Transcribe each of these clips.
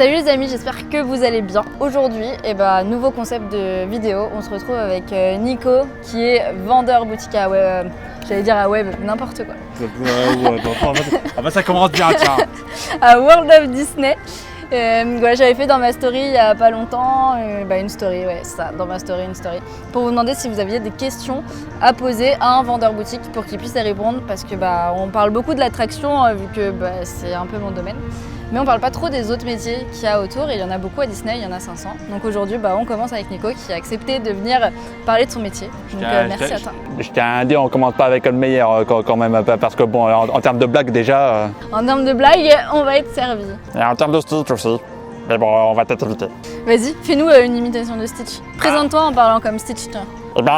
Salut les amis, j'espère que vous allez bien. Aujourd'hui, nouveau concept de vidéo. On se retrouve avec Nico qui est vendeur boutique à web. J'allais dire à web, n'importe quoi. Ça commence bien, tiens. À World of Disney. J'avais fait dans ma story il y a pas longtemps une story, c'est ça, dans ma story, une story, pour vous demander si vous aviez des questions à poser à un vendeur boutique pour qu'il puisse y répondre, parce que on parle beaucoup de l'attraction vu que c'est un peu mon domaine. Mais on parle pas trop des autres métiers qu'il y a autour, et il y en a beaucoup à Disney, il y en a 500. Donc aujourd'hui, on commence avec Nico qui a accepté de venir parler de son métier. Donc merci à toi. Je tiens à dire, on commence pas avec le meilleur quand même, parce que bon, en termes de blagues déjà... En termes de blagues, on va être servi. Et en termes de Stitch aussi. Mais bon, on va peut-être éviter. Vas-y, fais-nous une imitation de Stitch. Présente-toi en parlant comme Stitch, toi.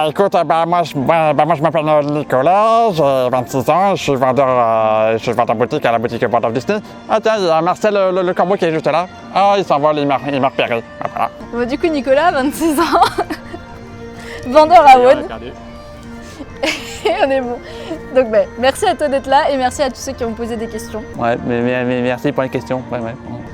Écoute, moi je m'appelle Nicolas, j'ai 26 ans, je suis vendeur boutique à la boutique World of Disney. Ah tiens, il y a Marcel le corbeau qui est juste là. Ah, il s'envole, il m'a repéré. Voilà. Du coup, Nicolas, 26 ans, vendeur à Wood. On est bon. Donc merci à toi d'être là et merci à tous ceux qui ont posé des questions. Ouais, mais merci pour les questions. Ouais.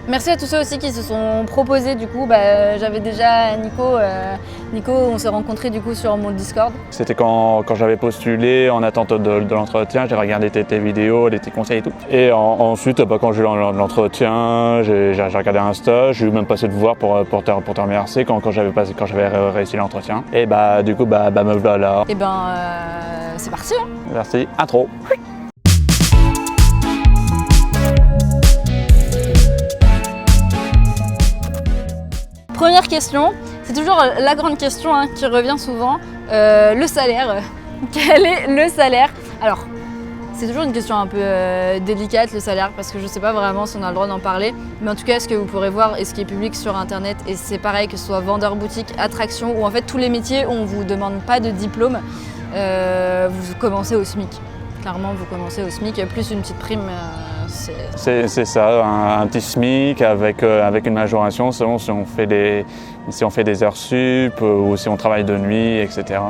Merci à tous ceux aussi qui se sont proposés. Du coup, j'avais déjà Nico, on s'est rencontrés du coup sur mon Discord. C'était quand j'avais postulé en attente de l'entretien, j'ai regardé tes vidéos, tes conseils et tout. Et ensuite, quand j'ai eu l'entretien, j'ai regardé Insta, j'ai eu même passé de voir pour te remercier quand j'avais réussi l'entretien. Et du coup, me voilà. Et c'est parti. Hein. Merci. Intro. Première question, c'est toujours la grande question qui revient souvent, le salaire. Quel est le salaire? Alors, c'est toujours une question un peu délicate, le salaire, parce que je ne sais pas vraiment si on a le droit d'en parler. Mais en tout cas, ce que vous pourrez voir et ce qui est public sur Internet, et c'est pareil que ce soit vendeur boutique, attraction, ou en fait tous les métiers où on ne vous demande pas de diplôme, vous commencez au SMIC. Clairement, vous commencez au SMIC, plus une petite prime. C'est ça, un petit SMIC avec une majoration selon si on fait des heures sup ou si on travaille de nuit, etc.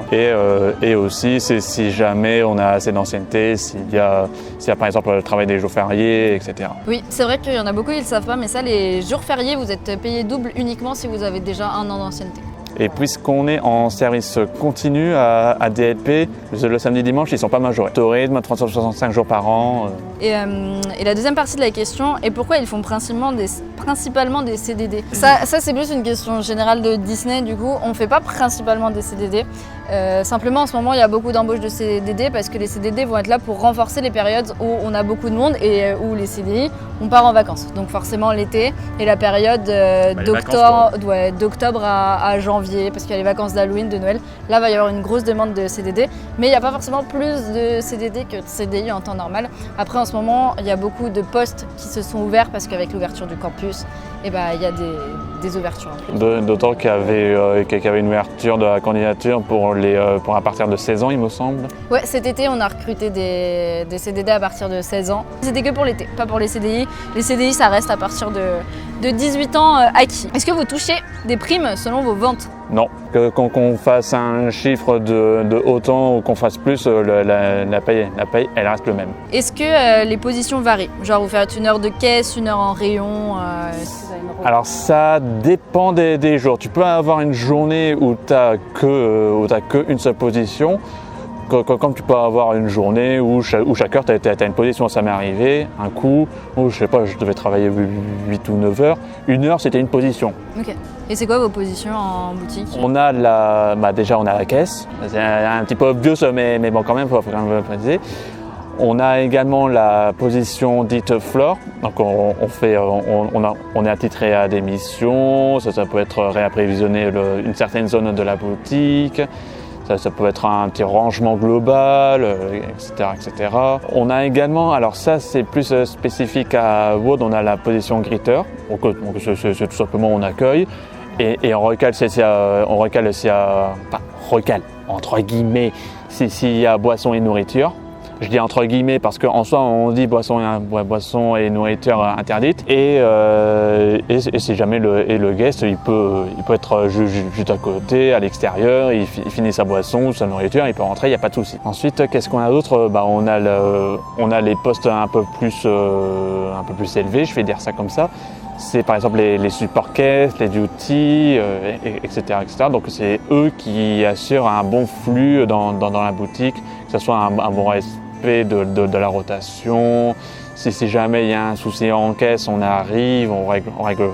Et aussi, c'est si jamais on a assez d'ancienneté, s'il y a par exemple le travail des jours fériés, etc. Oui, c'est vrai qu'il y en a beaucoup qui ne le savent pas, mais ça, les jours fériés, vous êtes payé double uniquement si vous avez déjà 1 an d'ancienneté. Et puisqu'on est en service continu à DLP, le samedi dimanche, ils ne sont pas majorés. Taux rythme, 365 jours par an. Et la deuxième partie de la question est pourquoi ils font principalement des CDD. Ça c'est plus une question générale de Disney, du coup. On ne fait pas principalement des CDD. Simplement, en ce moment, il y a beaucoup d'embauches de CDD parce que les CDD vont être là pour renforcer les périodes où on a beaucoup de monde et où les CDI, on part en vacances. Donc forcément l'été et la période d'octobre à janvier, parce qu'il y a les vacances d'Halloween, de Noël. Là, il va y avoir une grosse demande de CDD, mais il n'y a pas forcément plus de CDD que de CDI en temps normal. Après, en ce moment, il y a beaucoup de postes qui se sont ouverts parce qu'avec l'ouverture du campus, il y a des ouvertures. D'autant qu'il y avait une ouverture de la candidature pour à partir de 16 ans, il me semble. Ouais, cet été, on a recruté des CDD à partir de 16 ans. C'était que pour l'été, pas pour les CDI. Les CDI, ça reste à partir de 18 ans acquis. Est-ce que vous touchez des primes selon vos ventes? Non, qu'on fasse un chiffre de autant ou qu'on fasse plus, la paye, elle reste le même. Est-ce que les positions varient? Genre vous faites 1 heure de caisse, 1 heure en rayon Alors ça dépend des jours. Tu peux avoir une journée où tu n'as qu'une seule position, comme tu peux avoir une journée où chaque heure tu as une position. Ça m'est arrivé un coup où je devais travailler 8 ou 9 heures. 1 heure c'était une position. Ok. Et c'est quoi vos positions en boutique? On a déjà on a la caisse. C'est un petit peu obvious, mais bon quand même, il faut quand même le préciser. On a également la position dite floor, donc on est attitré à des missions, ça peut être réapprévisionner une certaine zone de la boutique, ça peut être un petit rangement global, etc. On a également, alors ça c'est plus spécifique à Wood, on a la position greeter, donc c'est tout simplement on accueille, et on recale entre guillemets s'il y a boisson et nourriture. Je dis entre guillemets parce qu'en soi on dit boisson et nourriture interdite et si jamais le guest il peut être juste à côté, à l'extérieur, il finit sa boisson ou sa nourriture, il peut rentrer, il n'y a pas de souci. Ensuite qu'est-ce qu'on a d'autre? On a les postes un peu plus élevés, je vais dire ça comme ça. c'est par exemple les supports caisses, les duty, etc., etc. Donc c'est eux qui assurent un bon flux dans la boutique, que ce soit un bon respect de la rotation. Si jamais il y a un souci en caisse, on arrive, on règle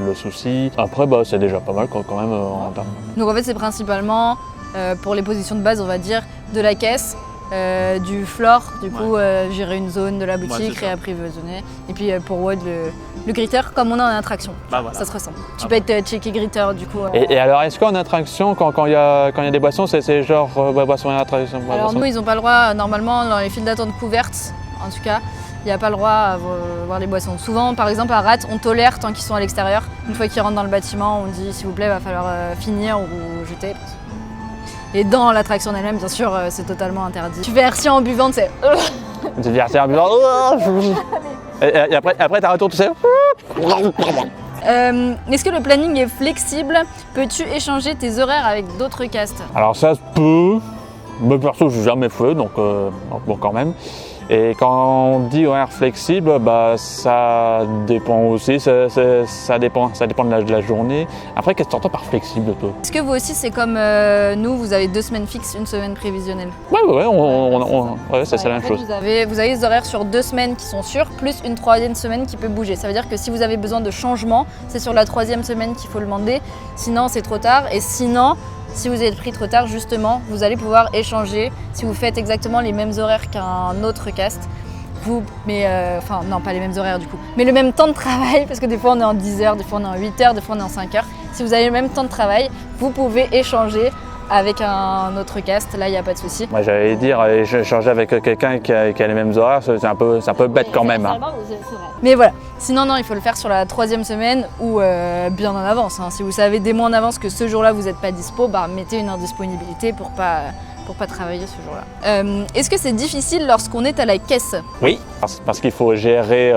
le souci. Après, c'est déjà pas mal quand même en termes. Donc en fait, c'est principalement pour les positions de base, on va dire, de la caisse, du floor, du coup, gérer une zone de la boutique, réapprivoisonner. Et puis pour WOD, le gritter, comme on a en attraction, ça se ressent. Tu peux être checké gritter, du coup. Et alors, est-ce qu'en attraction, quand il y a des boissons, c'est genre boisson et attraction? Alors nous, ils n'ont pas le droit, normalement, dans les files d'attente couvertes, en tout cas, il n'y a pas le droit à voir les boissons. Souvent, par exemple, à RAT, on tolère tant qu'ils sont à l'extérieur. Une fois qu'ils rentrent dans le bâtiment, on dit s'il vous plaît, il va falloir finir ou jeter. Et dans l'attraction elle-même, bien sûr, c'est totalement interdit. Tu fais RC en buvant, c'est. Tu fais RC en buvant. Et après, t'as retour, tu sais. Est-ce que le planning est flexible? Peux-tu échanger tes horaires avec d'autres castes? Alors ça se peut. Mais perso, je n'ai jamais fait, donc bon quand même. Et quand on dit horaire flexible, ça dépend aussi, ça dépend de la journée. Après, qu'est-ce que tu entends par flexible, toi? Est-ce que vous aussi, c'est comme nous, vous avez 2 semaines fixes, 1 semaine prévisionnelle? Ouais, c'est la même chose. Vous avez des horaires sur 2 semaines qui sont sûrs, plus une 3e semaine qui peut bouger. Ça veut dire que si vous avez besoin de changement, c'est sur la 3e semaine qu'il faut le demander. Sinon, c'est trop tard. Et sinon, si vous êtes pris trop tard, justement, vous allez pouvoir échanger si vous faites exactement les mêmes horaires qu'un autre cast. Non, pas les mêmes horaires du coup, mais le même temps de travail, parce que des fois on est en 10 heures, des fois on est en 8 heures, des fois on est en 5 heures. Si vous avez le même temps de travail, vous pouvez échanger avec un autre cast, là il n'y a pas de souci. Moi j'allais dire, échanger avec quelqu'un qui a les mêmes horaires, c'est un peu bête quand même. Hein. Mais voilà, sinon non, il faut le faire sur la 3e semaine ou bien en avance. Hein. Si vous savez des mois en avance que ce jour-là vous n'êtes pas dispo, mettez une indisponibilité pour pas travailler ce jour-là. Est-ce que c'est difficile lorsqu'on est à la caisse? Oui, parce qu'il faut gérer,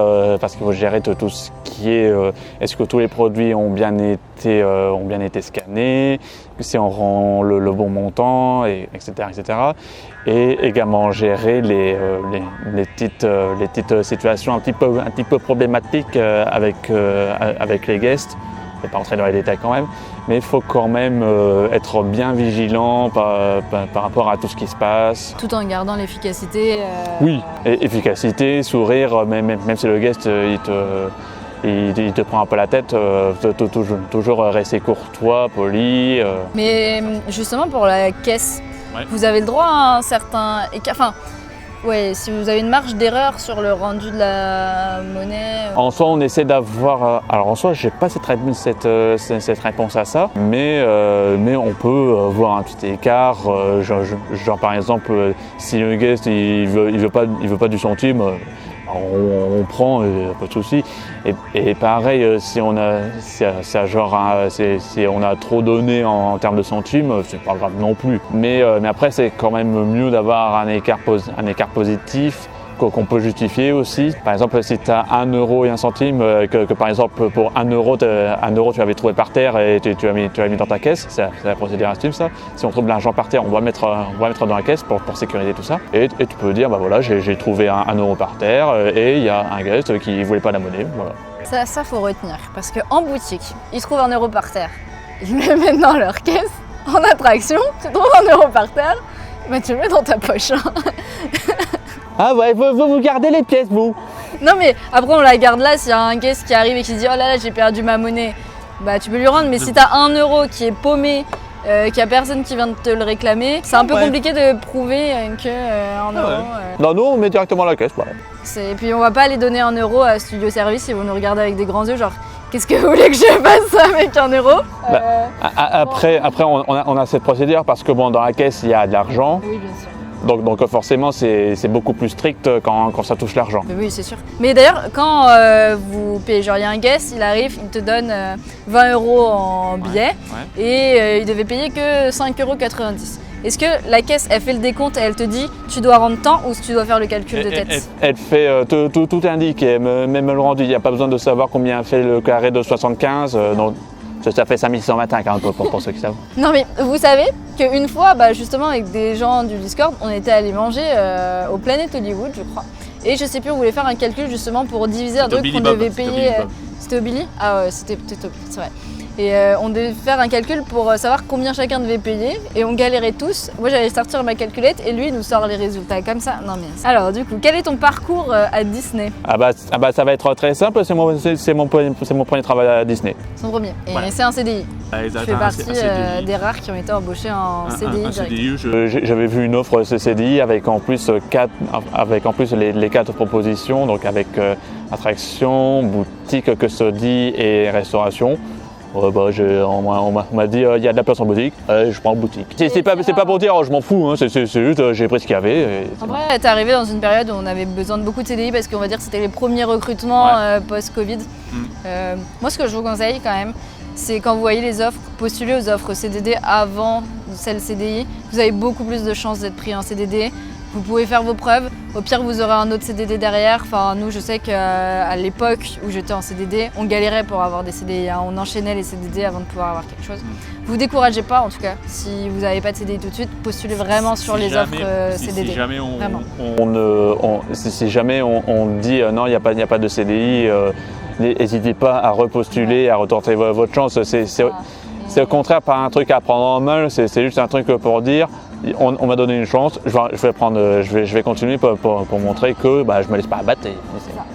tout ce qui est. Est-ce que tous les produits ont bien été scannés, si on rend le bon montant, etc., etc. Et également gérer les petites situations un petit peu problématiques avec les guests. Je ne vais pas rentrer dans les détails quand même, mais il faut quand même être bien vigilant par rapport à tout ce qui se passe. Tout en gardant l'efficacité. Oui, efficacité, sourire, même si le guest il te prend un peu la tête, toujours rester courtois, poli. Mais justement pour la caisse, vous avez le droit à un certain écart. Enfin, si vous avez une marge d'erreur sur le rendu de la monnaie. En soi, on essaie d'avoir. Alors en soi, j'ai pas cette réponse à ça, mais on peut voir un petit écart. Genre par exemple, si le guest il veut pas du centime. On prend, pas de souci. Et pareil, si on a trop donné en termes de centimes, c'est pas grave non plus. Mais après, c'est quand même mieux d'avoir un écart positif qu'on peut justifier aussi. Par exemple, si tu as 1 euro et 1 centime, que par exemple pour 1 euro, tu avais trouvé par terre et tu l'as mis dans ta caisse, c'est la procédure Astime ça. Si on trouve de l'argent par terre, on va le mettre dans la caisse pour sécuriser tout ça. Et tu peux dire, j'ai trouvé 1 euro par terre et il y a un guest qui ne voulait pas la monnaie. Voilà. Ça faut retenir, parce qu'en boutique, ils trouvent 1 euro par terre. Ils le mettent dans leur caisse. En attraction, tu trouves 1 euro par terre, tu le mets dans ta poche. Ah ouais, vous gardez les pièces, vous. Non mais après on la garde là, s'il y a un guest qui arrive et qui dit oh là j'ai perdu ma monnaie, tu peux lui rendre, mais si t'as 1 euro qui est paumé, qu'il n'y a personne qui vient de te le réclamer, c'est un peu compliqué de prouver que 1 euro. Non, nous on met directement la caisse, Et puis on va pas aller donner 1 euro à Studio Service, ils vont nous regarder avec des grands yeux genre qu'est-ce que vous voulez que je fasse avec 1 euro? Après on a cette procédure parce que dans la caisse il y a de l'argent. Oui bien sûr. Donc forcément, c'est beaucoup plus strict quand ça touche l'argent. Oui, c'est sûr. Mais d'ailleurs, quand vous payez, genre il y a un guest, il arrive, il te donne 20 euros en billets et il devait payer que 5,90 euros. Est-ce que la caisse, elle fait le décompte et elle te dit tu dois rendre tant ou tu dois faire le calcul de tête? Elle fait tout indiqué, même le rendu. Il n'y a pas besoin de savoir combien fait le carré de 75. Ça fait 5125 pour ceux qui savent. Non mais vous savez qu'une fois, justement avec des gens du Discord, on était allé manger au Planet Hollywood je crois. Et je sais plus, on voulait faire un calcul justement pour diviser un truc qu'on devait payer C'était au Billy? Ah ouais, c'était peut-être au Billy, c'est vrai. Et on devait faire un calcul pour savoir combien chacun devait payer. Et on galérait tous. Moi, j'allais sortir ma calculette et lui, il nous sort les résultats comme ça. Non mais... Alors du coup, quel est ton parcours à Disney? Ah bah ça va être très simple, c'est mon premier travail à Disney. Son premier. Et Voilà. c'est un CDI. Exact, Tu fais partie des rares qui ont été embauchés en CDI direct. J'avais vu une offre CDI avec en plus les 4 propositions, donc avec attraction, boutique, custody et restauration. On m'a dit il y a de la place en boutique, je prends en boutique. C'est pas pour dire je m'en fous, hein, c'est juste j'ai pris ce qu'il y avait. Après, t'es arrivé dans une période où on avait besoin de beaucoup de CDI parce qu'on va dire que c'était les premiers recrutements post-Covid. Moi, ce que je vous conseille quand même, c'est quand vous voyez les offres, postulez aux offres CDD avant celles CDI. Vous avez beaucoup plus de chances d'être pris en CDD. Vous pouvez faire vos preuves. Au pire, vous aurez un autre CDD derrière. Enfin, nous, je sais qu'à l'époque où j'étais en CDD, on galérait pour avoir des CDI. Hein. On enchaînait les CDD avant de pouvoir avoir quelque chose. Vous découragez pas, en tout cas. Si vous n'avez pas de CDI tout de suite, postulez vraiment sur les offres CDD. Si jamais on dit non, il n'y a pas de CDI, n'hésitez pas à repostuler, à retenter votre chance. C'est au contraire pas un truc à prendre en main, c'est juste un truc pour dire on m'a donné une chance, je vais continuer pour montrer que je me laisse pas abattre.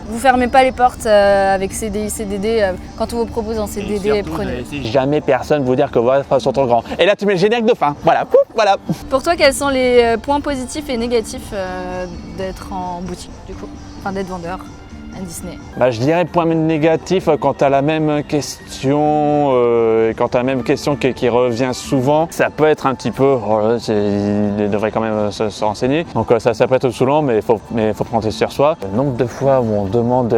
Vous fermez pas les portes avec CDI, CDD. Quand on vous propose un CDD, prenez. Jamais personne vous dire que vos offres sont trop grands. Et là tu mets le générique de fin. Voilà, pouf, voilà. Pour toi, quels sont les points positifs et négatifs d'être en boutique, du coup, enfin d'être vendeur à Disney? Je dirais point négatif quand tu as la même question, qui revient souvent, ça peut être un petit peu, il devrait quand même se renseigner. Donc ça peut être saoulant, mais il faut prendre sur soi. Le nombre de fois où on demande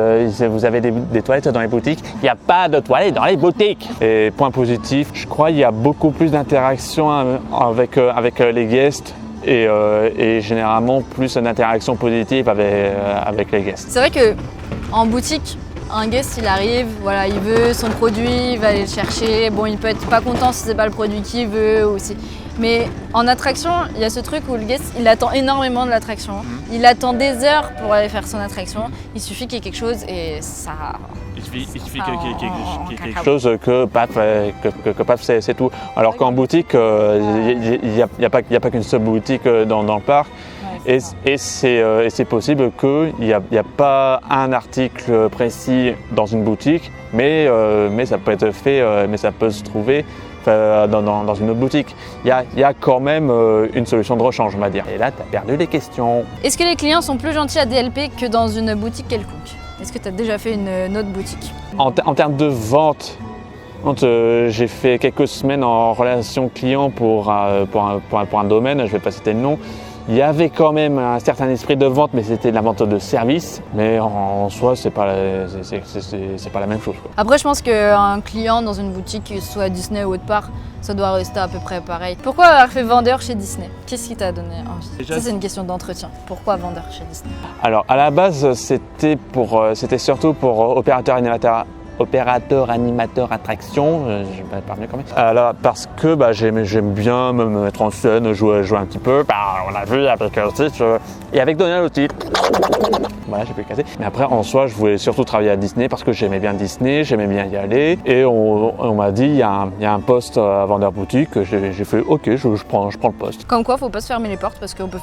vous avez des toilettes dans les boutiques, il n'y a pas de toilettes dans les boutiques. Et point positif, je crois qu'il y a beaucoup plus d'interaction avec les guests. Et généralement plus d'interaction positive avec les guests. C'est vrai que en boutique, un guest il arrive, voilà, il veut son produit, il va aller le chercher. Bon, il peut être pas content si c'est pas le produit qu'il veut aussi. Mais en attraction, il y a ce truc où le guest il attend énormément de l'attraction. Il attend des heures pour aller faire son attraction. Il suffit qu'il y ait quelque chose et ça. Il suffit qu'il y ait quelque chose que paf, c'est tout. Alors qu'en boutique, il n'y a pas qu'une seule boutique dans le parc. Et c'est possible qu'il n'y a pas un article précis dans une boutique, mais ça peut être fait, mais ça peut se trouver dans une autre boutique. Il y a quand même une solution de rechange, on va dire. Et là, tu as perdu les questions. Est-ce que les clients sont plus gentils à DLP que dans une boutique quelconque? Est-ce que tu as déjà fait une autre boutique? En termes de vente, j'ai fait quelques semaines en relation client pour un domaine, je ne vais pas citer le nom. Il y avait quand même un certain esprit de vente, mais c'était de la vente de service. Mais en soi, c'est pas la même chose, quoi. Après, je pense qu'un client dans une boutique, que ce soit à Disney ou autre part, ça doit rester à peu près pareil. Pourquoi avoir fait vendeur chez Disney? Qu'est-ce qui t'a donné envie? Ça, c'est une question d'entretien. Pourquoi vendeur chez Disney? Alors, à la base, c'était surtout pour opérateur animateur attraction, je vais pas mieux quand même. Alors, parce que j'aime bien me mettre en scène, jouer un petit peu. On l'a vu avec Stitch et avec Donald aussi. Voilà, j'ai pu le casser. Mais après, en soi, je voulais surtout travailler à Disney parce que j'aimais bien Disney, j'aimais bien y aller. Et on m'a dit, il y a un poste à vendeur boutique. J'ai fait, ok, je prends le poste. Comme quoi, faut pas se fermer les portes parce qu'on peut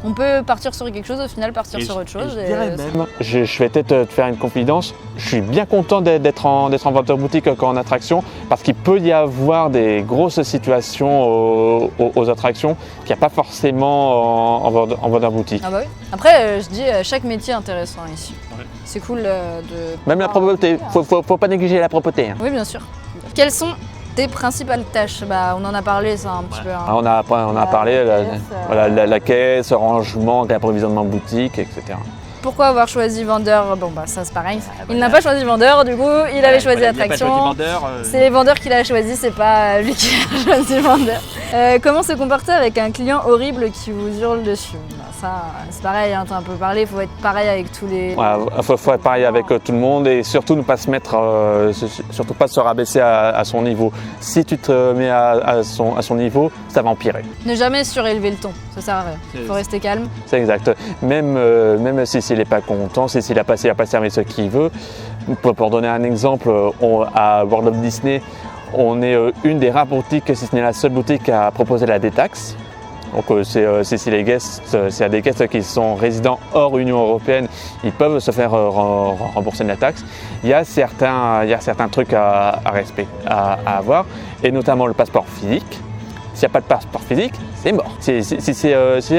on peut partir sur quelque chose, au final partir sur autre chose. Je vais peut-être te faire une confidence. Je suis bien content d'être en vendeur boutique qu'en attraction parce qu'il peut y avoir des grosses situations aux attractions qu'il n'y a pas forcément en vendeur boutique. Ah bah oui. Après, je dis chaque métier est intéressant ici. Ouais. C'est cool de... Même la propreté, faut pas négliger la propreté. Hein. Oui, bien sûr. Quelles sont tes principales tâches? On en a parlé, ça un petit peu. Hein. On a parlé, la caisse, rangement, l'approvisionnement boutique, etc. Pourquoi avoir choisi vendeur? Ça c'est pareil. Il n'a pas choisi vendeur, du coup, il avait choisi attraction. C'est les vendeurs qu'il a choisi, c'est pas lui qui a choisi vendeur. Comment se comporter avec un client horrible qui vous hurle dessus? Ça, c'est pareil, hein, t'en as un peu parlé, il faut être pareil avec tous les... Il faut être pareil avec tout le monde et surtout ne pas se mettre, surtout pas se rabaisser à son niveau. Si tu te mets à son niveau, ça va empirer. Ne jamais surélever le ton, ça sert à rien. Il faut rester calme. C'est exact. Même s'il n'est pas content, s'il n'a pas servi ce qu'il veut. Pour donner un exemple, à World of Disney, on est une des rares boutiques, si ce n'est la seule boutique à proposer la détaxe. Donc si les guests, s'il y a des guests qui sont résidents hors Union européenne, ils peuvent se faire rembourser de la taxe. Il y a certains trucs à avoir, et notamment le passeport physique. S'il n'y a pas de passeport physique, c'est mort. Si c'est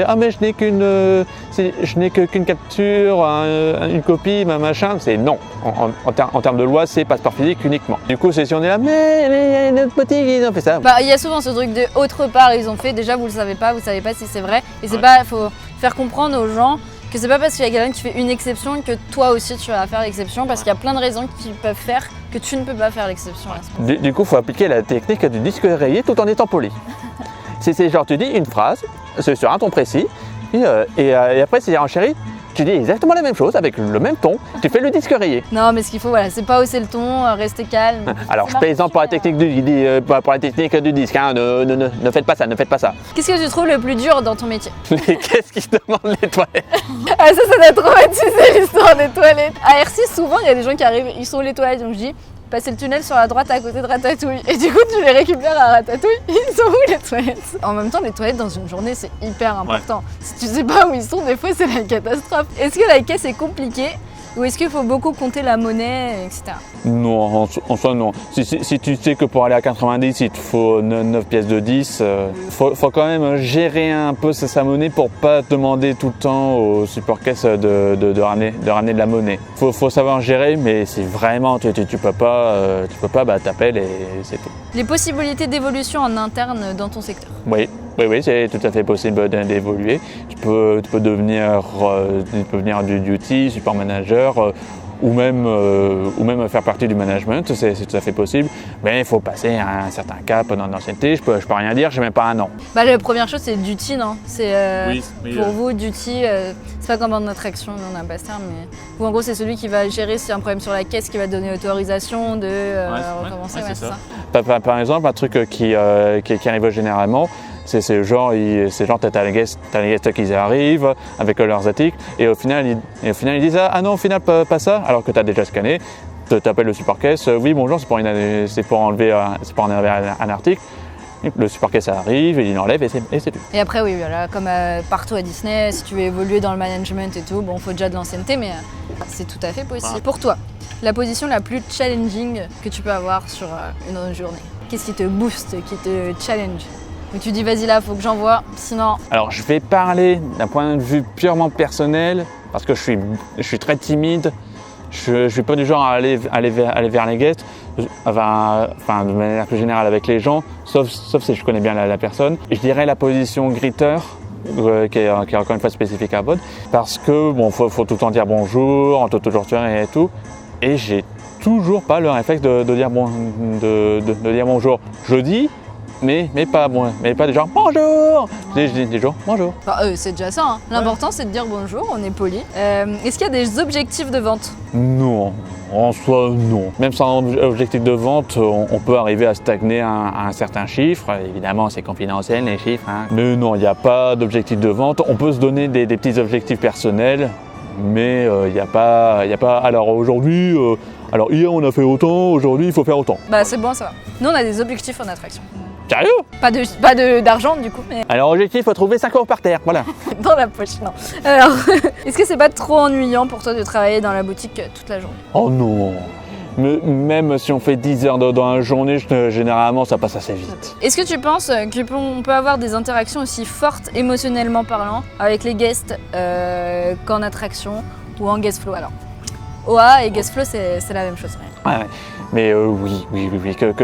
ah mais je n'ai qu'une capture, une copie, machin, c'est non. En termes de loi, c'est passeport physique uniquement. Du coup, c'est si on est là, mais notre boutique, ils ont fait ça. Bah, il y a souvent ce truc de autre part, ils ont fait. Déjà, vous savez pas si c'est vrai. Et c'est pas, faut faire comprendre aux gens que c'est pas parce qu'il y a quelqu'un qui fait une exception que toi aussi tu vas faire l'exception, parce qu'il y a plein de raisons qui peuvent faire que tu ne peux pas faire l'exception. Du coup, il faut appliquer la technique du disque rayé tout en étant poli. C'est genre, tu dis une phrase sur un ton précis, et après, c'est en chérie, tu dis exactement la même chose avec le même ton, tu fais le disque rayé. Non, mais ce qu'il faut, voilà, c'est pas hausser le ton, rester calme. Alors, je plaisante pour la technique du disque, hein, ne faites pas ça, ne faites pas ça. Qu'est-ce que tu trouves le plus dur dans ton métier? Qu'est-ce qui se demande les toilettes? Ah, ça doit traumatiser l'histoire des toilettes. À R6, souvent, il y a des gens qui arrivent, ils sont les toilettes, donc je dis, passer le tunnel sur la droite à côté de Ratatouille. Et du coup, tu les récupères à Ratatouille, ils sont où les toilettes? En même temps, les toilettes dans une journée, c'est hyper important. Ouais. Si tu sais pas où ils sont, des fois, c'est la catastrophe. Est-ce que la caisse est compliquée? Ou est-ce qu'il faut beaucoup compter la monnaie, etc. Non, en soi non. Si tu sais que pour aller à 90, il te faut 9 pièces de 10, faut quand même gérer un peu sa monnaie pour pas demander tout le temps au support caisse de ramener de la monnaie. Faut savoir gérer, mais si vraiment tu peux pas, bah t'appelles et c'est tout. Les possibilités d'évolution en interne dans ton secteur? Oui, c'est tout à fait possible d'évoluer. Tu peux devenir du duty, support manager, ou même faire partie du management, c'est tout à fait possible. Mais il faut passer un certain cap dans l'ancienneté. Je peux rien dire, j'ai même pas un an. Bah, la première chose, c'est duty, non? C'est pour vous, duty, c'est pas comme en attraction, on a un pasteur, mais vous, en gros, c'est celui qui va gérer s'il y a un problème sur la caisse, qui va donner autorisation de recommencer. Ouais, c'est ça. Par exemple, un truc qui arrive généralement, c'est genre t'as les guests qui arrivent avec leurs articles et au final ils disent ah non au final pas ça alors que tu as déjà scanné, tu appelles le support caisse, oui bonjour c'est pour enlever un article. Le support caisse arrive, il enlève et c'est tout. Et après oui voilà, comme partout à Disney, si tu veux évoluer dans le management et tout, bon faut déjà de l'ancienneté mais c'est tout à fait possible. Ouais. Pour toi, la position la plus challenging que tu peux avoir sur une journée, qu'est-ce qui te booste, qui te challenge? Où tu dis vas-y là, faut que j'envoie, sinon... Alors je vais parler d'un point de vue purement personnel, parce que je suis très timide, je suis pas du genre à aller vers les guests, enfin de manière plus générale avec les gens, sauf si je connais bien la personne. Je dirais la position greeter, qui est encore une fois spécifique à VOD, parce que bon, faut tout le temps dire bonjour, on peut toujours tuer et tout, et j'ai toujours pas le réflexe de dire bonjour. Je dis, mais pas des gens bonjour. Je dis des gens bonjour. Enfin, c'est déjà ça. Hein. L'important c'est de dire bonjour, on est poli. Est-ce qu'il y a des objectifs de vente? Non, en soi non. Même sans objectif de vente, on peut arriver à stagner à un certain chiffre. Évidemment, c'est confidentiel les chiffres. Hein. Mais non, il n'y a pas d'objectif de vente. On peut se donner des petits objectifs personnels, mais il n'y a pas. Alors aujourd'hui. Alors hier on a fait autant, aujourd'hui il faut faire autant. Bah c'est bon ça va. Nous on a des objectifs en attraction. Sérieux? Pas d'argent du coup. Mais... Alors objectif, il faut trouver 5 € par terre, voilà. Dans la poche, non. Alors, est-ce que c'est pas trop ennuyant pour toi de travailler dans la boutique toute la journée? Oh non. Même si on fait 10 heures dans la journée, généralement ça passe assez vite. Est-ce que tu penses qu'on peut avoir des interactions aussi fortes émotionnellement parlant avec les guests qu'en attraction ou en guest flow? Alors, OA et guest flow c'est la même chose. Ouais. Mais oui,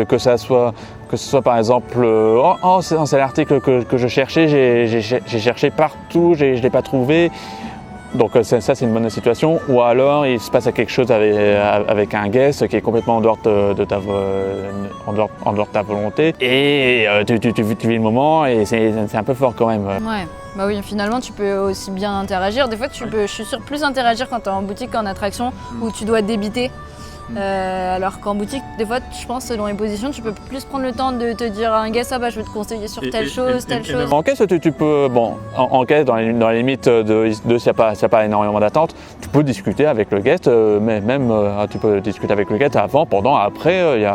que ça soit par exemple, c'est l'article que je cherchais, j'ai cherché partout, je ne l'ai pas trouvé. Donc ça c'est une bonne situation. Ou alors il se passe quelque chose avec un guest qui est complètement en dehors de ta volonté et tu vis le moment et c'est un peu fort quand même. Ouais, bah oui, finalement tu peux aussi bien interagir. Des fois je suis sûre, plus interagir quand tu es en boutique qu'en attraction où tu dois débiter. Alors qu'en boutique, des fois, je pense, selon les positions, tu peux plus prendre le temps de te dire à un guest, ah bah je vais te conseiller sur telle chose. En caisse, tu peux, bon, en caisse, dans les limites de s'il n'y a pas énormément d'attente, tu peux discuter avec le guest, mais même tu peux discuter avec le guest avant, pendant, après, il n'y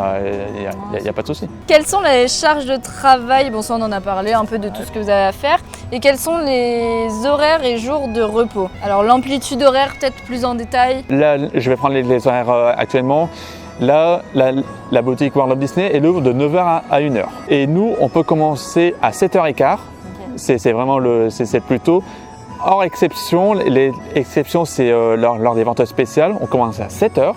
a pas de souci. Quelles sont les charges de travail? Bon, ça on en a parlé un peu de tout ce que vous avez à faire. Et quels sont les horaires et jours de repos? Alors l'amplitude horaire, peut-être plus en détail. Là, je vais prendre les horaires actuellement. Là, la boutique World of Disney elle ouvre de 9h à 1h. Et nous, on peut commencer à 7h15. Okay. C'est vraiment c'est plus tôt. Hors exception, les exceptions, c'est lors des ventes spéciales. On commence à 7h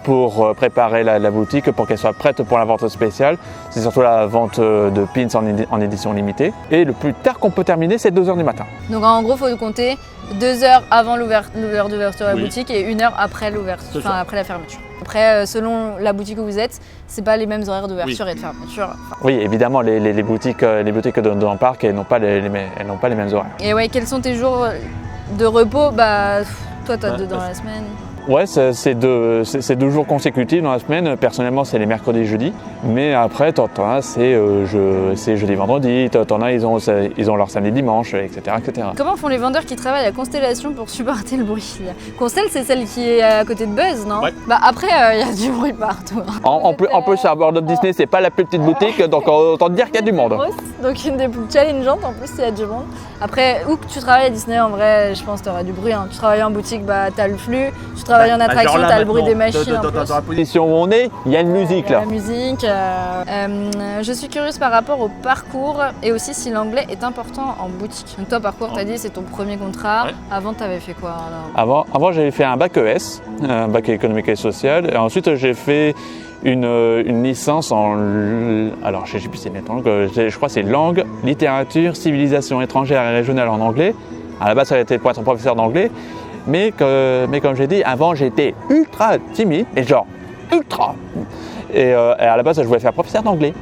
pour préparer la boutique pour qu'elle soit prête pour la vente spéciale. C'est surtout la vente de pins en édition limitée. Et le plus tard qu'on peut terminer, c'est 2h du matin. Donc en gros, il faut compter 2 heures avant l'heure d'ouverture de la boutique et 1 heure après l'ouverture, enfin après la fermeture. Après, selon la boutique où vous êtes, c'est pas les mêmes horaires d'ouverture et de fermeture. Oui, évidemment, les boutiques dans le parc, elles n'ont pas les mêmes horaires. Et ouais, quels sont tes jours de repos? Bah, toi, t'as 2 dans la semaine. Ouais, c'est 2 jours consécutifs dans la semaine. Personnellement, c'est les mercredis et jeudis. Mais après, t'en as, c'est jeudi, vendredi. T'en as, ils ont leur samedi, dimanche, etc., etc. Comment font les vendeurs qui travaillent à Constellation pour supporter le bruit? Constel, c'est celle qui est à côté de Buzz, non? Ouais. Bah après, il y a du bruit partout. En plus, à World of Disney, c'est pas la plus petite boutique, donc autant te dire qu'il y a du monde. Donc une des plus challengeantes, en plus, il y a du monde. Après, où que tu travailles à Disney, en vrai, je pense que tu auras du bruit. Hein. Tu travailles en boutique, bah t'as le flux. Tu travailles en attraction, t'as le bruit des machines. Dans la position où on est, il y a une musique là. La musique. Je suis curieuse par rapport au parcours et aussi si l'anglais est important en boutique. Donc toi, parcours, t'as dit c'est ton premier contrat. Ouais. Avant, t'avais fait quoi alors? Avant, j'avais fait un bac ES, un bac économique et social. Et ensuite, j'ai fait une licence en, alors je sais plus si c'est je crois que c'est langue, littérature, civilisation étrangère et régionale en anglais. À la base, ça a été pour être professeur d'anglais, mais comme j'ai dit, avant j'étais ultra timide, et genre ultra. Et à la base, je voulais faire professeur d'anglais.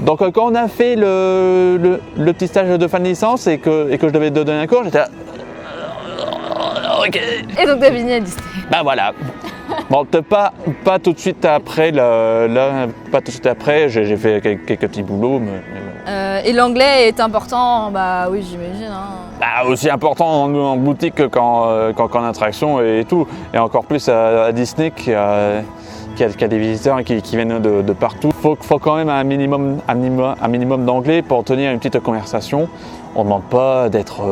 Donc quand on a fait le petit stage de fin de licence et que je devais donner un cours, j'étais là, ok. Et donc t'as fini à Disney. Bah voilà. Bon, pas tout de suite après, pas tout de suite après, j'ai fait quelques petits boulots. Mais bon. Et l'anglais est important, bah oui, j'imagine. Hein. Bah, aussi important en boutique qu'en attraction et tout. Et encore plus à Disney qui a des visiteurs qui viennent de partout. Faut quand même un minimum d'anglais pour tenir une petite conversation. On ne demande pas d'être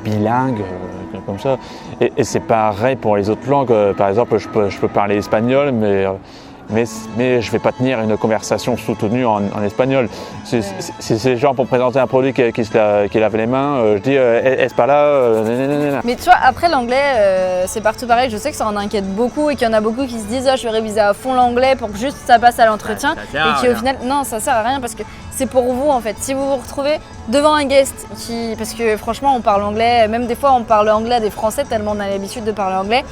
bilingue comme ça. Et c'est pareil pour les autres langues. Par exemple, je peux parler espagnol, mais je ne vais pas tenir une conversation soutenue en espagnol. Si c'est genre pour présenter un produit qui lave les mains, je dis est-ce pas là Mais tu vois, après l'anglais, c'est partout pareil. Je sais que ça en inquiète beaucoup et qu'il y en a beaucoup qui se disent je vais réviser à fond l'anglais pour que juste ça passe à l'entretien. Et qui au final, non, ça sert à rien parce que c'est pour vous en fait. Si vous vous retrouvez devant un guest parce que franchement on parle anglais, même des fois on parle anglais à des Français tellement on a l'habitude de parler anglais.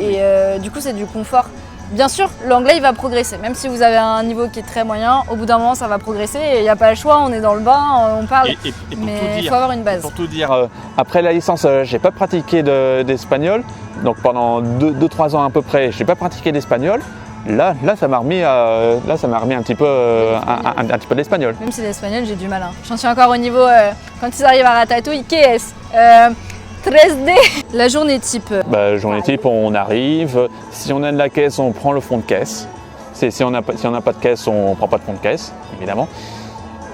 Et du coup c'est du confort. Bien sûr, l'anglais il va progresser, même si vous avez un niveau qui est très moyen, au bout d'un moment ça va progresser et il n'y a pas le choix, on est dans le bain, on parle, mais il faut avoir une base. Pour tout dire, après la licence, j'ai pas pratiqué d'espagnol, donc pendant 2-3 ans à peu près, j'ai pas pratiqué d'espagnol. Là, ça m'a remis un petit peu d'espagnol. Même si l'espagnol, j'ai du mal. Hein. J'en suis encore au niveau, quand ils arrivent à Ratatouille, qu'est-ce 13D. La journée type. Bah, journée type, on arrive. Si on a de la caisse, on prend le fond de caisse. Si on n'a pas de caisse, on ne prend pas de fond de caisse, évidemment.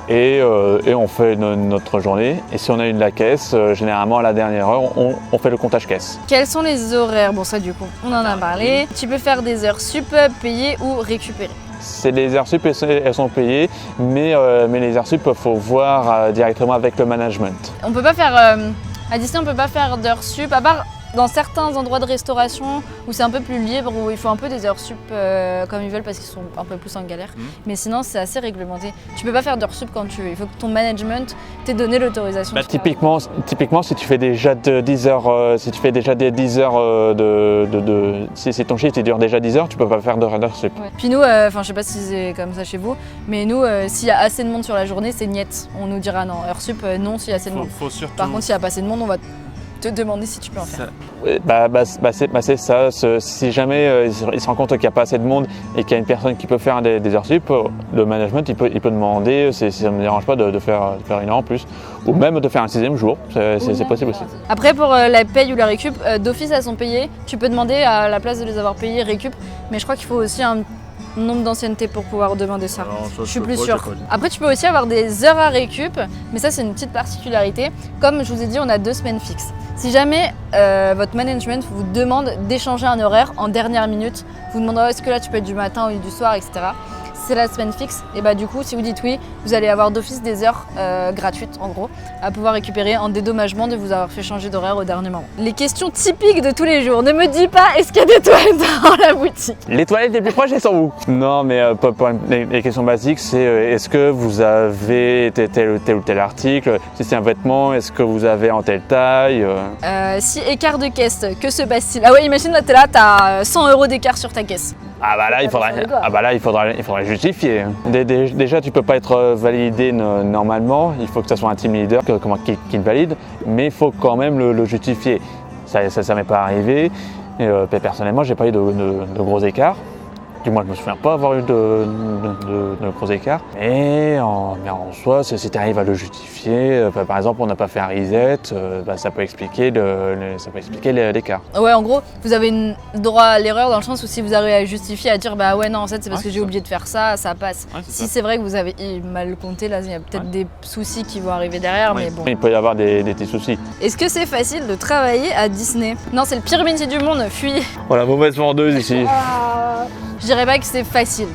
Et on fait notre journée. Et si on a eu de la caisse, généralement à la dernière heure, on fait le comptage caisse. Quels sont les horaires? Bon, ça du coup, on en a parlé. Tu peux faire des heures sup, payées ou récupérées? C'est des heures sup, elles sont payées, mais les heures sup, il faut voir directement avec le management. On peut pas faire... À Disney, on peut pas faire d'heures sup, à part dans certains endroits de restauration où c'est un peu plus libre, où il faut un peu des heures sup comme ils veulent parce qu'ils sont un peu plus en galère. Mais sinon, c'est assez réglementé. Tu peux pas faire d'heures sup quand tu veux. Il faut que ton management t'ait donné l'autorisation. Typiquement, si tu fais déjà 10 heures, si tu fais déjà des 10 heures si ton shift il dure déjà 10 heures, tu peux pas faire d'heures sup. Ouais. Puis nous, je sais pas si c'est comme ça chez vous, mais nous, s'il y a assez de monde sur la journée, c'est niet. On nous dira non, heures sup, non s'il y a assez de monde. Par contre, s'il y a pas assez de monde, on va te demander si tu peux en faire. C'est ça. Si jamais il se rend compte qu'il n'y a pas assez de monde et qu'il y a une personne qui peut faire des heures sup, le management il peut demander si ça ne me dérange pas de faire une heure en plus. Ou même de faire un 6e jour, c'est possible aussi. Après pour la paye ou la récup, d'office elles sont payées. Tu peux demander à la place de les avoir payées récup, mais je crois qu'il faut aussi un nombre d'ancienneté pour pouvoir demander ça. Alors, je suis plus sûre. Après tu peux aussi avoir des heures à récup, mais ça c'est une petite particularité. Comme je vous ai dit, on a 2 semaines fixes. Si jamais votre management vous demande d'échanger un horaire en dernière minute, vous demandera est-ce que là tu peux être du matin ou du soir, etc. C'est la semaine fixe, et bah du coup si vous dites oui, vous allez avoir d'office des heures gratuites en gros, à pouvoir récupérer en dédommagement de vous avoir fait changer d'horaire au dernier moment. Les questions typiques de tous les jours, ne me dis pas est-ce qu'il y a des toilettes dans la boutique? Les toilettes les plus proches elles sont où? Non mais pour les questions basiques c'est est-ce que vous avez tel ou tel article? Si c'est un vêtement, est-ce que vous avez en telle taille? Si écart de caisse, que se passe-t-il? Ah ouais, imagine là t'es là, t'as 100 € d'écart sur ta caisse. Ah bah là il faudra justifier. Déjà tu peux pas être validé normalement, il faut que ça soit un team leader qui le valide, mais il faut quand même le justifier. Ça m'est pas arrivé. Et, personnellement j'ai pas eu de gros écarts. Du moins je me souviens pas avoir eu de gros écarts. Mais en soi, si tu arrives à le justifier, par exemple on n'a pas fait un reset, ça peut expliquer l'écart. Ouais, en gros, vous avez droit à l'erreur dans le sens où si vous arrivez à justifier, à dire bah ouais non en fait c'est parce que j'ai oublié de faire ça, ça passe. Ouais, si c'est vrai que vous avez mal compté, là il y a peut-être des soucis qui vont arriver derrière, mais bon. Il peut y avoir des petits soucis. Est-ce que c'est facile de travailler à Disney? Non, c'est le pire métier du monde, fuis. Oh la mauvaise vendeuse ici. Je dirais pas que c'est facile.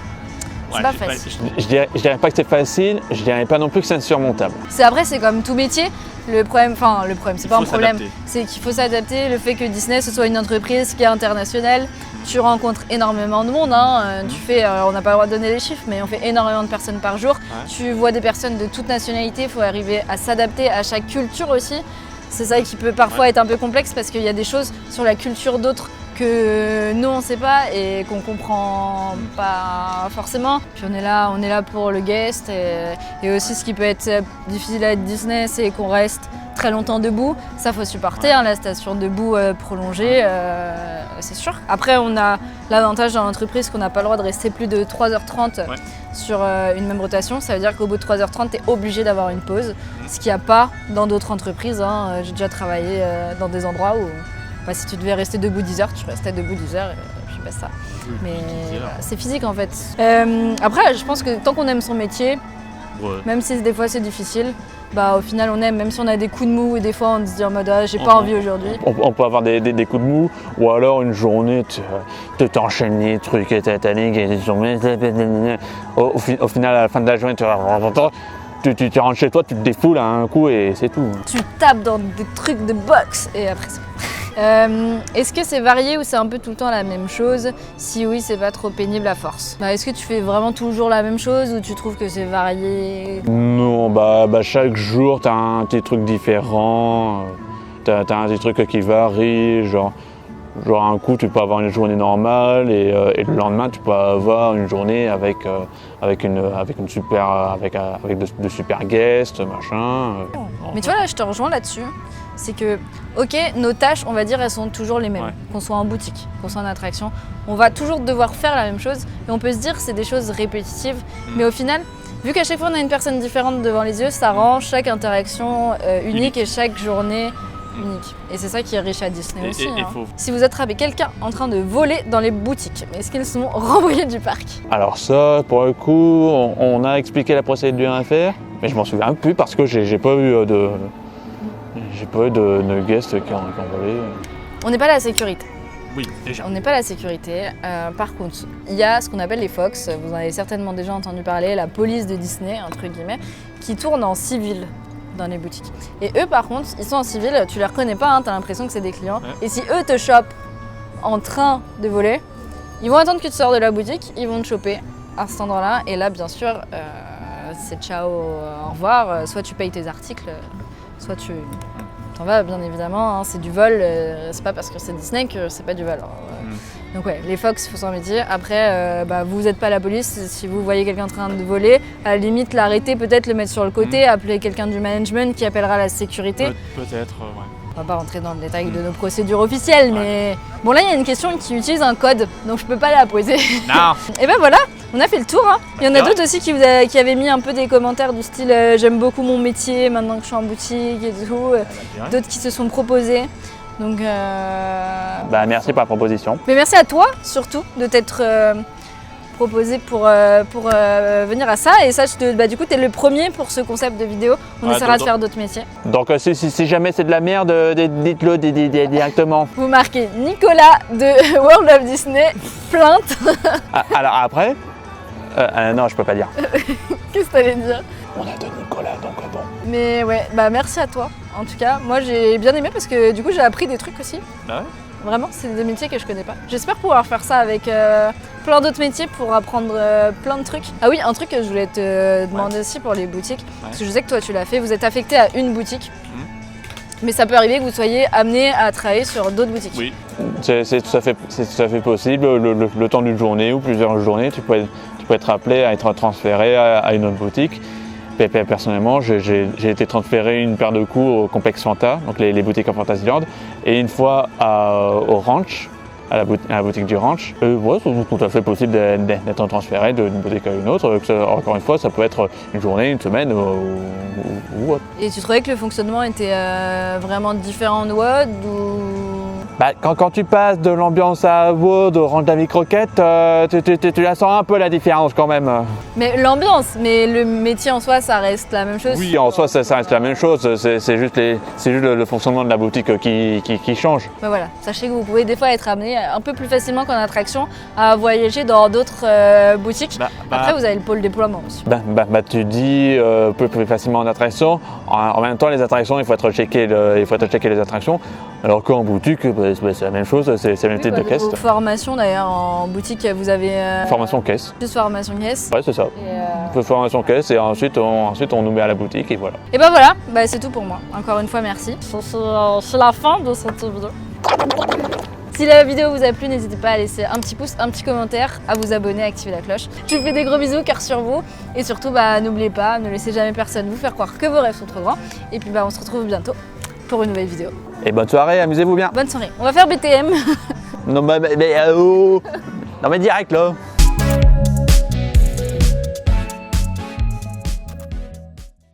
C'est pas facile. Je dirais pas que c'est facile, je dirais pas non plus que c'est insurmontable. Après, c'est comme tout métier. Le problème, c'est pas un problème, c'est qu'il faut s'adapter. Le fait que Disney ce soit une entreprise qui est internationale, tu rencontres énormément de monde. On n'a pas le droit de donner les chiffres, mais on fait énormément de personnes par jour. Ouais. Tu vois des personnes de toute nationalité, il faut arriver à s'adapter à chaque culture aussi. C'est ça qui peut parfois être un peu complexe parce qu'il y a des choses sur la culture d'autres que nous on sait pas et qu'on comprend pas forcément. Puis on est là pour le guest et aussi ce qui peut être difficile à Disney, c'est qu'on reste très longtemps debout. Ça faut supporter, la station debout prolongée, c'est sûr. Après on a l'avantage dans l'entreprise qu'on n'a pas le droit de rester plus de 3h30 sur une même rotation. Ça veut dire qu'au bout de 3h30 tu es obligé d'avoir une pause, ce qu'il n'y a pas dans d'autres entreprises. J'ai déjà travaillé dans des endroits où si tu devais rester debout 10 heures, tu restais debout 10 heures et puis ça. Mais c'est physique en fait. Après, je pense que tant qu'on aime son métier, même si des fois c'est difficile, au final on aime, même si on a des coups de mou et des fois on se dit en mode j'ai pas envie aujourd'hui. On peut avoir des coups de mou ou alors une journée tu t'enchaînes les trucs et ta ligne et au final à la fin de la journée tu rentres chez toi, tu te défoules à un coup et c'est tout. Tu tapes dans des trucs de boxe et après c'est est-ce que c'est varié ou c'est un peu tout le temps la même chose? Si oui, c'est pas trop pénible à force. Est-ce que tu fais vraiment toujours la même chose ou tu trouves que c'est varié? Non, chaque jour t'as un petit truc différent, t'as un petit truc qui varie, genre un coup tu peux avoir une journée normale et le lendemain tu peux avoir une journée avec de super guests, machin. Mais tu vois là, je te rejoins là-dessus. C'est que, ok, nos tâches, on va dire, elles sont toujours les mêmes. Qu'on soit en boutique, qu'on soit en attraction, on va toujours devoir faire la même chose. Et on peut se dire que c'est des choses répétitives. Mais au final, vu qu'à chaque fois on a une personne différente devant les yeux, ça rend chaque interaction unique et chaque journée unique. Et c'est ça qui est riche à Disney aussi. Si vous attrapez quelqu'un en train de voler dans les boutiques, est-ce qu'ils sont renvoyés du parc? Alors ça, pour le coup, on a expliqué la procédure à faire, mais je m'en souviens plus parce que j'ai pas eu de guests qui ont volé. On n'est pas la sécurité. Oui, déjà. On n'est pas la sécurité. Par contre, il y a ce qu'on appelle les Fox. Vous en avez certainement déjà entendu parler, la police de Disney, entre guillemets, qui tourne en civil. dans les boutiques. Et eux, par contre, ils sont en civil, tu les reconnais pas, hein, tu as l'impression que c'est des clients. Ouais. Et si eux te chopent en train de voler, ils vont attendre que tu sors de la boutique, ils vont te choper à cet endroit-là. Et là, bien sûr, c'est ciao, au revoir. Soit tu payes tes articles, soit tu t'en vas, bien évidemment. Hein, c'est du vol, c'est pas parce que c'est Disney que c'est pas du vol. Alors, donc ouais, les Fox, il faut s'en méfier. Après, vous n'êtes pas la police. Si vous voyez quelqu'un en train de voler, à la limite, l'arrêter, peut-être le mettre sur le côté, appeler quelqu'un du management qui appellera la sécurité. Peut-être, ouais. On va pas rentrer dans le détail de nos procédures officielles, mais bon là il y a une question qui utilise un code, donc je peux pas la poser. Non. Et ben voilà, on a fait le tour. Hein. Il y en a Bien. d'autres aussi qui avaient mis un peu des commentaires du style j'aime beaucoup mon métier maintenant que je suis en boutique et tout. D'autres qui se sont proposés. Donc Bah, merci pour la proposition. mais merci à toi surtout de t'être proposé pour venir à ça. Et sache que du coup tu es le premier pour ce concept de vidéo. On Ouais, essaiera de donc- faire d'autres métiers. Donc si jamais c'est de la merde, dites-le directement. Vous marquez Nicolas de World of Disney, plainte. Ah, alors après, non, je peux pas dire. Qu'est-ce que t'allais dire? On a de Nicolas, donc bon. Mais ouais, merci à toi. En tout cas, moi j'ai bien aimé parce que du coup j'ai appris des trucs aussi. Ah ouais. Vraiment, c'est des métiers que je connais pas. J'espère pouvoir faire ça avec plein d'autres métiers pour apprendre plein de trucs. Ah oui, un truc que je voulais te demander aussi pour les boutiques, parce que je sais que toi tu l'as fait, vous êtes affecté à une boutique. Mais ça peut arriver que vous soyez amené à travailler sur d'autres boutiques. Oui. C'est tout à fait possible. Le temps d'une journée ou plusieurs journées, tu peux être appelé à être transféré à une autre boutique. Personnellement, j'ai été transféré une paire de coups au complexe Fanta, donc les boutiques en Fantasyland, et une fois au ranch, à la boutique du ranch. Ouais, c'est tout à fait possible d'être transféré d'une boutique à une autre. Encore une fois, ça peut être une journée, une semaine ou autre. Et tu trouvais que le fonctionnement était vraiment différent de WOD ou... Bah, quand tu passes de l'ambiance à WOD au ranch Davy Crockett, tu la sens un peu la différence quand même. Mais l'ambiance, mais le métier en soi, ça reste la même chose. Oui, en soi, ça reste la même chose. C'est juste le fonctionnement de la boutique qui change. Bah voilà, sachez que vous pouvez des fois être amené un peu plus facilement qu'en attraction à voyager dans d'autres boutiques. Après, vous avez le pôle déploiement aussi. Tu dis plus facilement en attraction. En même temps, les attractions, il faut être checké les attractions. Alors qu'en boutique, c'est la même chose, c'est le même type de caisse. Vos formations d'ailleurs en boutique, vous avez Formation caisse. juste formation caisse. Ouais, c'est ça. Formation caisse et ensuite on nous met à la boutique et voilà. Et voilà, c'est tout pour moi. Encore une fois, merci. C'est la fin de cette vidéo. Si la vidéo vous a plu, n'hésitez pas à laisser un petit pouce, un petit commentaire, à vous abonner, à activer la cloche. Je vous fais des gros bisous, cœur sur vous. Et surtout, n'oubliez pas, ne laissez jamais personne vous faire croire que vos rêves sont trop grands. Et puis on se retrouve bientôt pour une nouvelle vidéo. Et bonne soirée, amusez-vous bien. Bonne soirée. On va faire BTM. Non mais direct là.